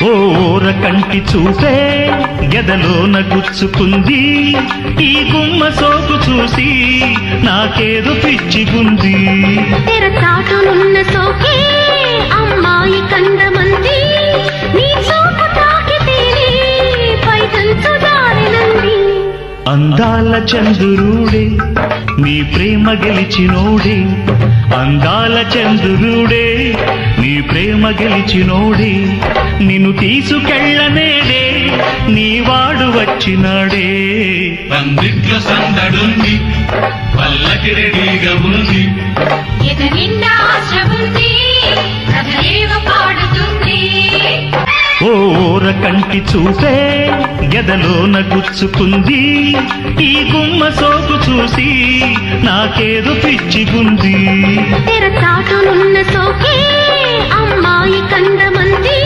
ఓర కంటి చూపే గదలోన గుచ్చుకుంది, ఈ గుమ్మ సోకు చూసి నాకేదో పిచ్చిగుంది. తెరచాటునున్న సోకే అమ్మాయి కందమంది, నీ సోకు తాకితేనే పైకంచు దారినంది. అందాల చంద్రుడే నీ ప్రేమ గెలిచినోడే, అందాల చంద్రుడే నీ ప్రేమ గెలిచినోడే, నిన్ను తీసుకెళ్ళనేడే నీ వాడు వచ్చినాడే. పందిట్ల సందడుంది, పల్లకి రెడీగా ఉంది, ఎద నిండా ఆశ ఉంది, కథ ఏవో పాడుతుంది. ఓర కంటి చూపే గదలోన గుచ్చుకుంది, ఈ గుమ్మ సోకు చూసి నాకేదో పిచ్చిగుంది. తెరచాటునున్న సోకే అమ్మాయి కందమంది,